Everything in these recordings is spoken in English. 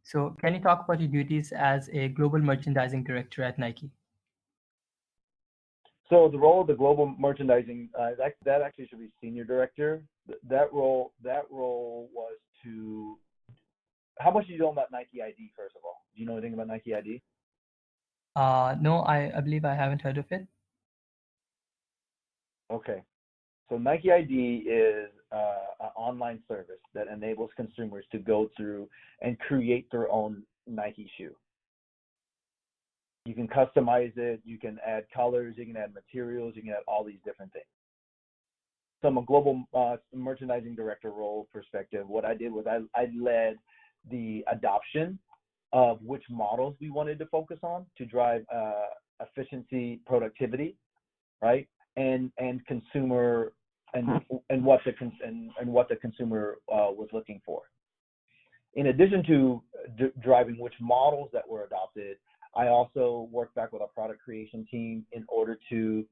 So, can you talk about your duties as a global merchandising director at Nike? So the role of the global merchandising, that actually should be senior director. That role was to. How much do you know about Nike ID? First of all, do you know anything about Nike ID? No, I believe I haven't heard of it. Okay, so Nike ID is an online service that enables consumers to go through and create their own Nike shoe. You can customize it, you can add colors, you can add materials, you can add all these different things. From a global merchandising director role perspective, what I did was I led the adoption of which models we wanted to focus on to drive efficiency, productivity, right? And consumer and what the consumer was looking for. In addition to driving which models that were adopted, I also worked back with our product creation team in order to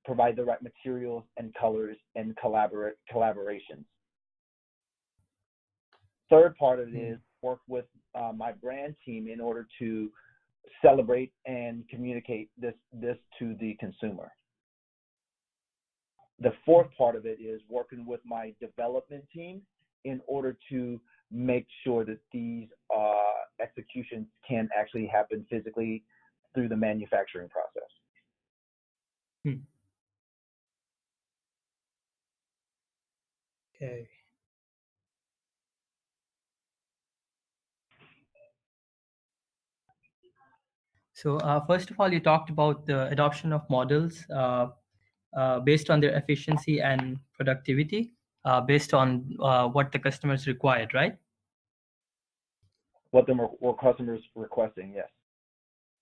provide the right materials and colors and collaborations. Third part of it is work with my brand team in order to celebrate and communicate this to the consumer. The fourth part of it is working with my development team in order to make sure that these executions can actually happen physically through the manufacturing process. Hmm. Okay. So, first of all, you talked about the adoption of models based on their efficiency and productivity, based on what the customers required, right? What the customers requesting, yes.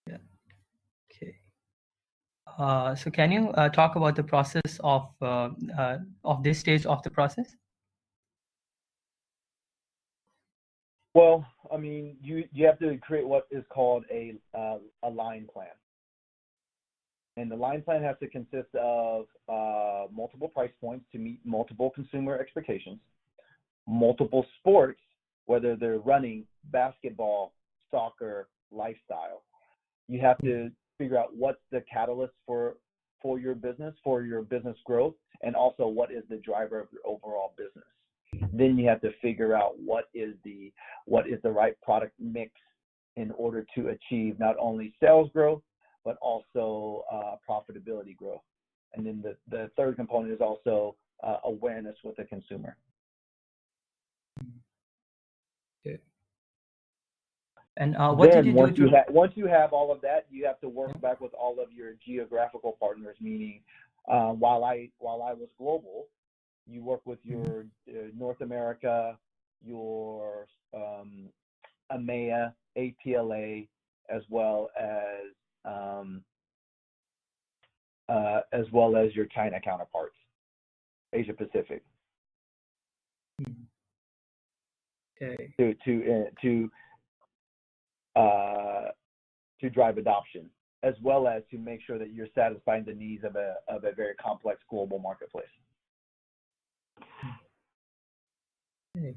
Yeah. Okay. So, can you talk about the process of this stage of the process? Well, I mean, you have to create what is called a line plan, and the line plan has to consist of multiple price points to meet multiple consumer expectations, multiple sports, whether they're running, basketball, soccer, lifestyle. You have to figure out what's the catalyst for your business growth, and also what is the driver of your overall business. Then you have to figure out what is the right product mix in order to achieve not only sales growth but also profitability growth. And then the third component is also awareness with the consumer. Okay. And what did Then you do to? once you have all of that, you have to work back with all of your geographical partners. Meaning, while I was global, you work with your North America, your EMEA, APLA, as well as your China counterparts, Asia Pacific, Okay. to drive adoption, as well as to make sure that you're satisfying the needs of a very complex global marketplace. Okay.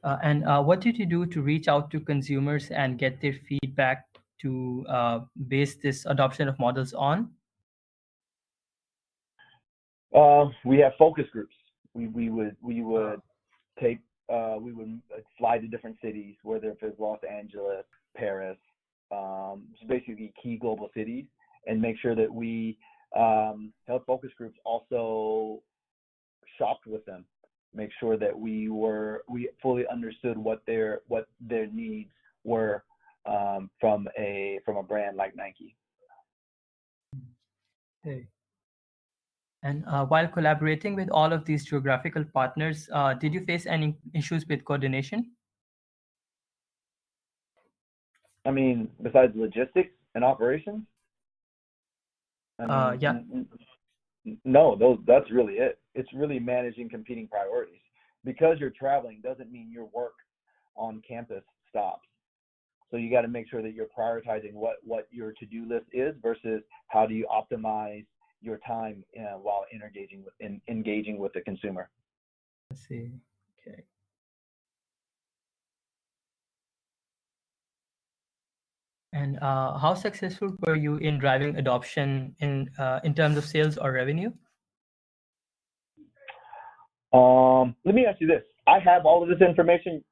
And what did you do to reach out to consumers and get their feedback to base this adoption of models on? We have focus groups. We would take we would fly to different cities, whether if it's Los Angeles, Paris, so basically key global cities, and make sure that we held focus groups. Also shopped with them, make sure that we fully understood what their needs were from a brand like Nike. Okay. And while collaborating with all of these geographical partners, did you face any issues with coordination? I mean, besides logistics and operations, I Yeah. mean, no, that's really it. It's really managing competing priorities. Because you're traveling doesn't mean your work on campus stops. So you got to make sure that you're prioritizing what your to-do list is versus how do you optimize your time while engaging with the consumer. I see. Okay. And how successful were you in driving adoption in terms of sales or revenue? Let me ask you this. I have all of this information.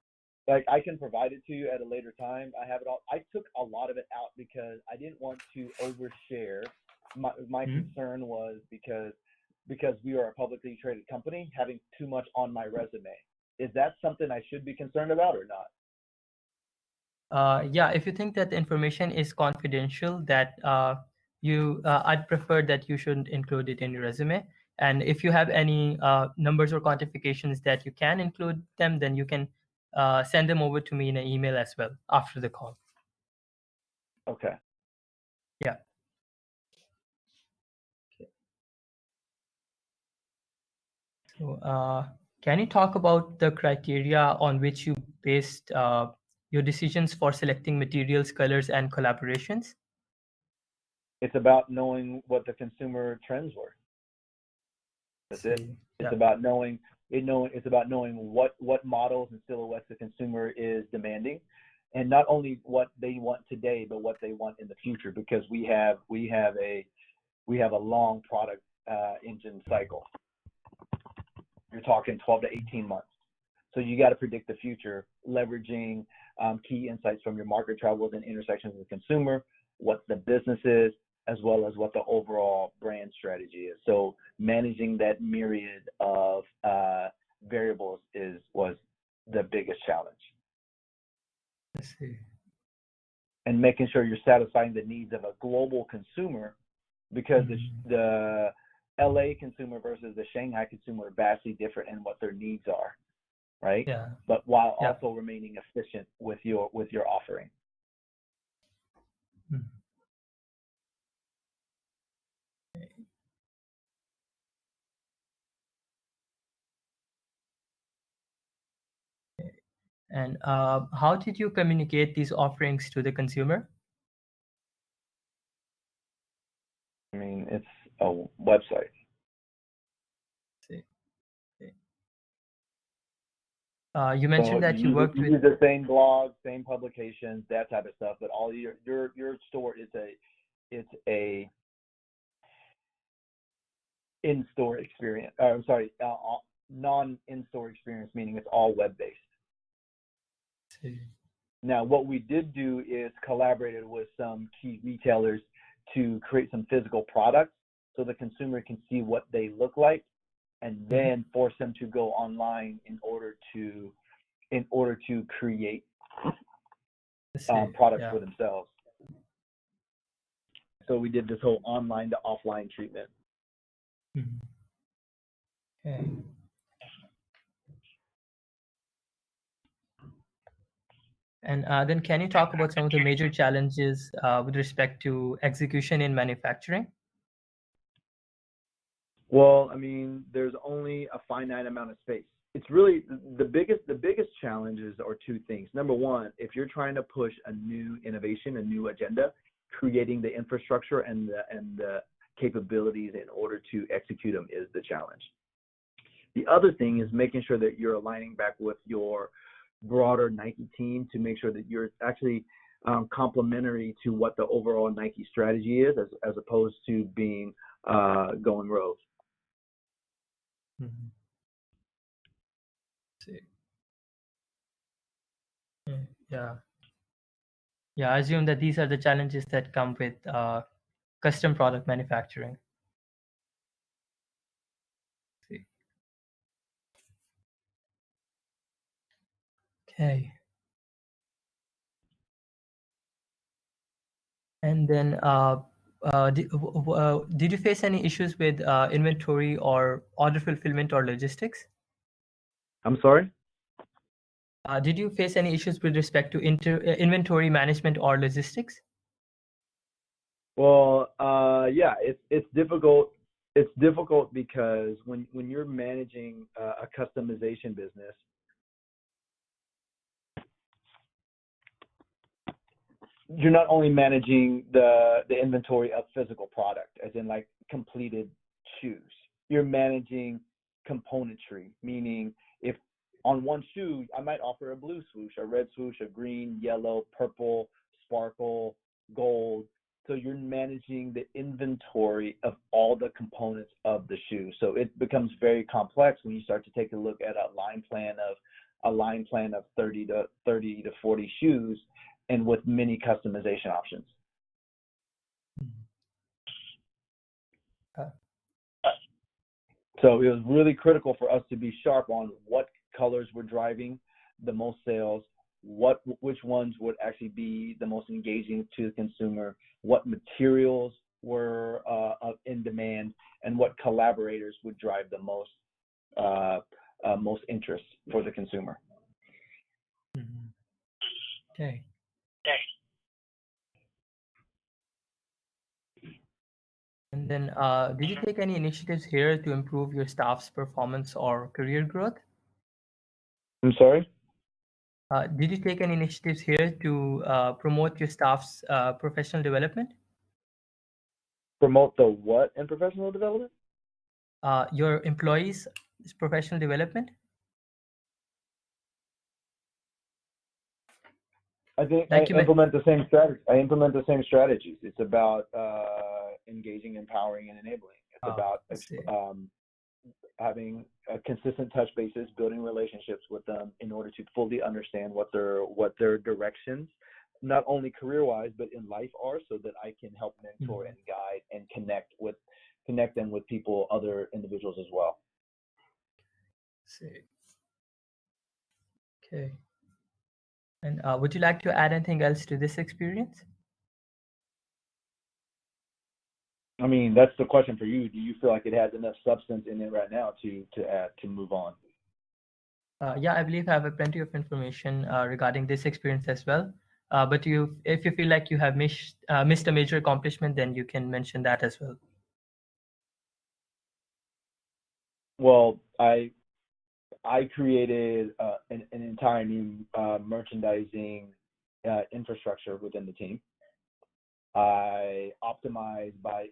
Like, I can provide it to you at a later time. I have it all. I took a lot of it out because I didn't want to overshare. My concern was because we are a publicly traded company, having too much on my resume. Is that something I should be concerned about or not? Yeah, if you think that the information is confidential, that I'd prefer that you shouldn't include it in your resume. And if you have any numbers or quantifications that you can include them, then you can send them over to me in an email as well after the call. Okay. Yeah. Okay. So, can you talk about the criteria on which you based your decisions for selecting materials, colors, and collaborations? It's about knowing what the consumer trends were. That's it. It's about knowing it's about knowing what models and silhouettes the consumer is demanding, and not only what they want today, but what they want in the future. Because we have a long product engine cycle. You're talking 12 to 18 months. So you got to predict the future, leveraging key insights from your market travels and intersections with the consumer, what the business is, as well as what the overall brand strategy is. So managing that myriad of variables was the biggest challenge. I see. And making sure you're satisfying the needs of a global consumer, because the LA consumer versus the Shanghai consumer are vastly different in what their needs are, right? Yeah. But while also remaining efficient with your offering. Mm. And how did you communicate these offerings to the consumer? I mean, it's a website. See. You mentioned that you worked with use the same blogs, same publications, that type of stuff. But all your store is a in-store experience. I'm sorry, non-in-store experience, meaning it's all web-based. Now, what we did do is collaborated with some key retailers to create some physical products so the consumer can see what they look like, and then force them to go online in order to create products for themselves. So we did this whole online to offline treatment. Okay. And then can you talk about some of the major challenges with respect to execution in manufacturing? Well, I mean, there's only a finite amount of space. It's really the biggest challenges are two things. Number one, if you're trying to push a new innovation, a new agenda, creating the infrastructure and the capabilities in order to execute them is the challenge. The other thing is making sure that you're aligning back with your broader Nike team to make sure that you're actually complementary to what the overall Nike strategy is, as opposed to being going rogue. See. Yeah. Yeah, I assume that these are the challenges that come with custom product manufacturing. See. Okay. And then did you face any issues with inventory or order fulfillment or logistics? I'm sorry? Did you face any issues with respect to inventory management or logistics? Well, yeah, it's difficult. It's difficult because when you're managing a customization business, you're not only managing the inventory of physical product, as in like completed shoes. You're managing componentry, meaning if on one shoe I might offer a blue swoosh, a red swoosh, a green, yellow, purple, sparkle, gold. So you're managing the inventory of all the components of the shoe. So it becomes very complex when you start to take a look at a line plan of 30 to 40 shoes, and with many customization options. Uh, So it was really critical for us to be sharp on what colors were driving the most sales, which ones would actually be the most engaging to the consumer, what materials were in demand, and what collaborators would drive the most interest for the consumer. Okay. And then, did you take any initiatives here to improve your staff's performance or career growth? I'm sorry? Did you take any initiatives here to promote your staff's professional development? Promote the what in professional development? Your employees' professional development? I think Like you I implement the same strategy. I implement the same strategies. It's about engaging, empowering, and enabling. It's about having a consistent touch basis, building relationships with them in order to fully understand what their directions, not only career-wise but in life, are, so that I can help mentor and guide and connect them with people, other individuals as well. Okay. And would you like to add anything else to this experience? I mean, that's the question for you. Do you feel like it has enough substance in it right now to add, to move on? Yeah, I believe I have plenty of information regarding this experience as well. But if you feel like you have missed a major accomplishment, then you can mention that as well. Well, I created an entire new merchandising infrastructure within the team. I optimized by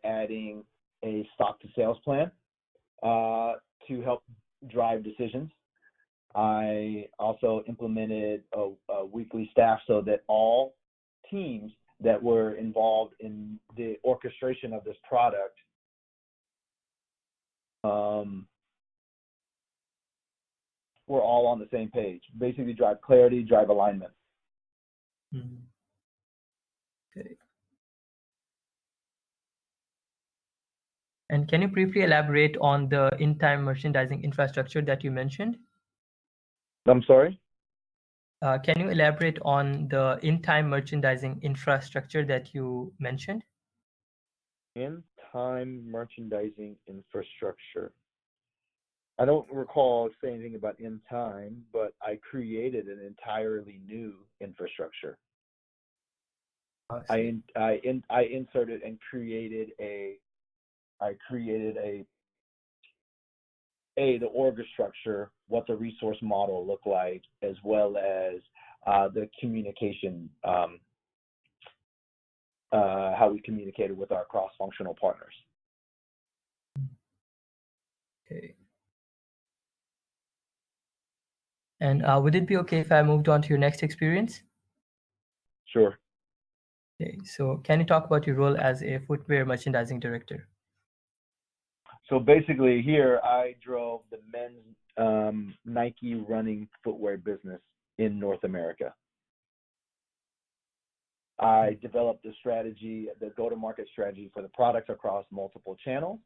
adding a stock to sales plan to help drive decisions. I also implemented a weekly staff so that all teams that were involved in the orchestration of this product we're all on the same page. Basically, drive clarity, drive alignment. Okay. And can you briefly elaborate on the in-time merchandising infrastructure that you mentioned? I'm sorry? Can you elaborate on the in-time merchandising infrastructure that you mentioned? In-time merchandising infrastructure. I don't recall saying anything about in time, but I created an entirely new infrastructure. I inserted and created the org structure, what the resource model looked like, as well as the communication, how we communicated with our cross-functional partners. Okay. And would it be okay if I moved on to your next experience? Sure. Okay, so can you talk about your role as a footwear merchandising director? So basically here, I drove the men's Nike running footwear business in North America. I developed the strategy, the go-to-market strategy for the products across multiple channels,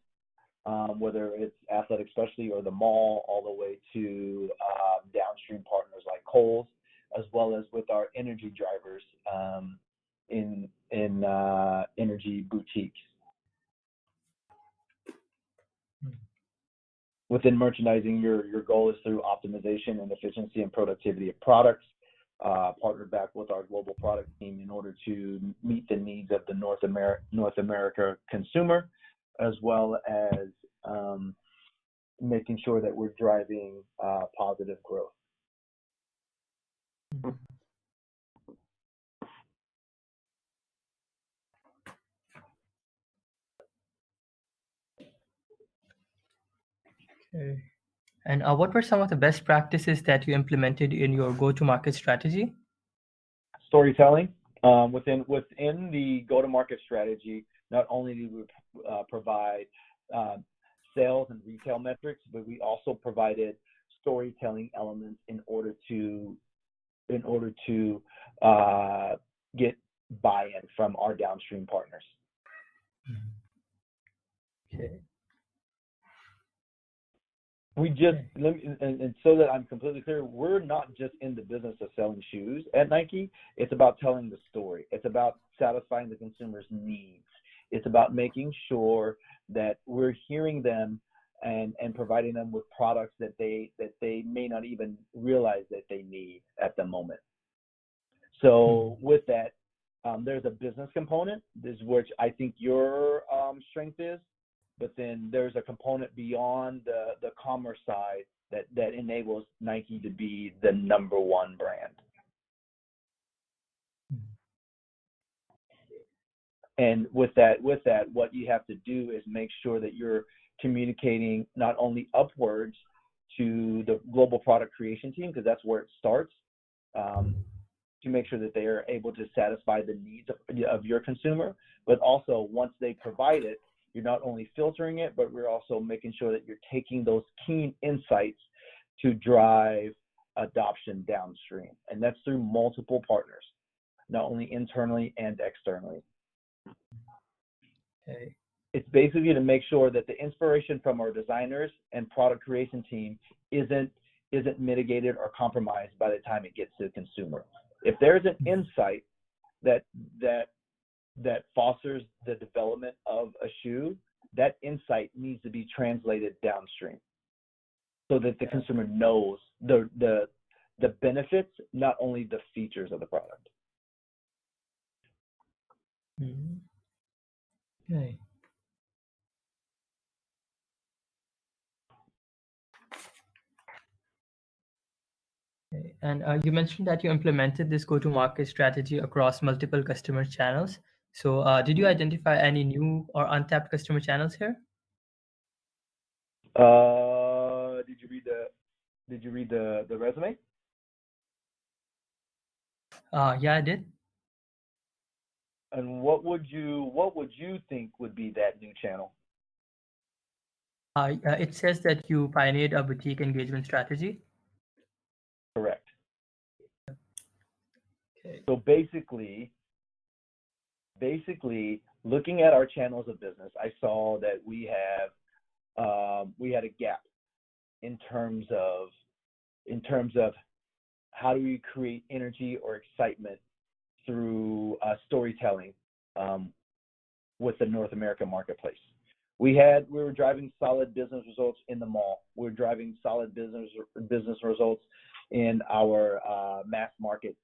whether it's Athletic Specialty or the mall, all the way to downstream partners like Kohl's, as well as with our energy drivers in energy boutiques. Within merchandising, your goal is through optimization and efficiency and productivity of products, partner back with our global product team in order to meet the needs of the North America consumer, as well as making sure that we're driving positive growth. Okay. And what were some of the best practices that you implemented in your go-to-market strategy? Storytelling within the go-to-market strategy. Not only do we provide sales and retail metrics, but we also provided storytelling elements in order to get buy-in from our downstream partners. Okay. We just and so that I'm completely clear, we're not just in the business of selling shoes at Nike. It's about telling the story. It's about satisfying the consumer's needs. It's about making sure that we're hearing them and providing them with products that they may not even realize that they need at the moment. So with that, there's a business component, which I think your strength is, but then there's a component beyond the commerce side that enables Nike to be the number one brand. And with that, what you have to do is make sure that you're communicating not only upwards to the global product creation team, because that's where it starts, to make sure that they are able to satisfy the needs of your consumer, but also once they provide it, you're not only filtering it, but we're also making sure that you're taking those keen insights to drive adoption downstream. And that's through multiple partners, not only internally and externally. Okay. It's basically to make sure that the inspiration from our designers and product creation team isn't mitigated or compromised by the time it gets to the consumer. If there's an insight that fosters the development of a shoe, that insight needs to be translated downstream so that the consumer knows the benefits, not only the features of the product. Okay. Okay. And you mentioned that you implemented this go-to-market strategy across multiple customer channels. So did you identify any new or untapped customer channels here? Did you read the resume? Yeah, I did. And what would you think would be that new channel? It says that you pioneered a boutique engagement strategy. Correct. Okay. So basically, looking at our channels of business, I saw that we had a gap in terms of how do we create energy or excitement through storytelling with the North American marketplace. We were driving solid business results in the mall. We're driving solid business results in our mass market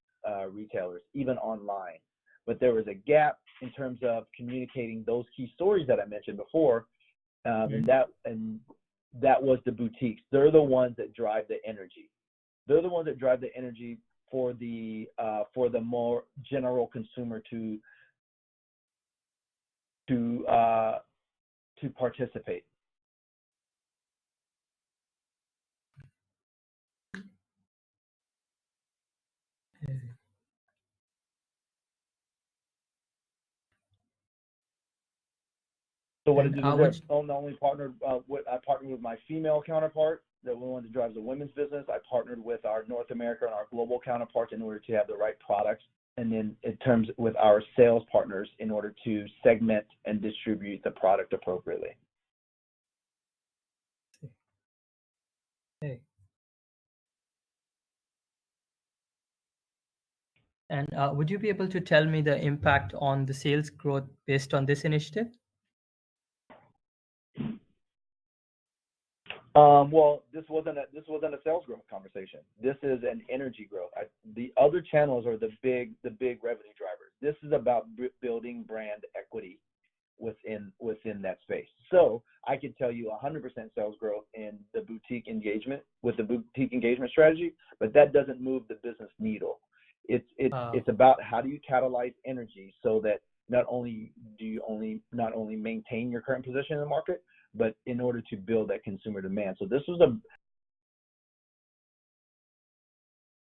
retailers, even online. But there was a gap in terms of communicating those key stories that I mentioned before, and that was the boutiques. They're the ones that drive the energy. They're the ones that drive the energy for the more general consumer to participate. So what did you do there? I partnered with my female counterpart, the one that drives the women's business. I partnered with our North America and our global counterparts in order to have the right products, and then in terms with our sales partners in order to segment and distribute the product appropriately. Okay. And would you be able to tell me the impact on the sales growth based on this initiative? Well, this wasn't a sales growth conversation. This is an energy growth. The other channels are the big revenue drivers. This is about building brand equity within that space. So I could tell you 100% sales growth in the boutique engagement with the boutique engagement strategy, but that doesn't move the business needle. It's about how do you catalyze energy so that not only maintain your current position in the market, but in order to build that consumer demand. So this was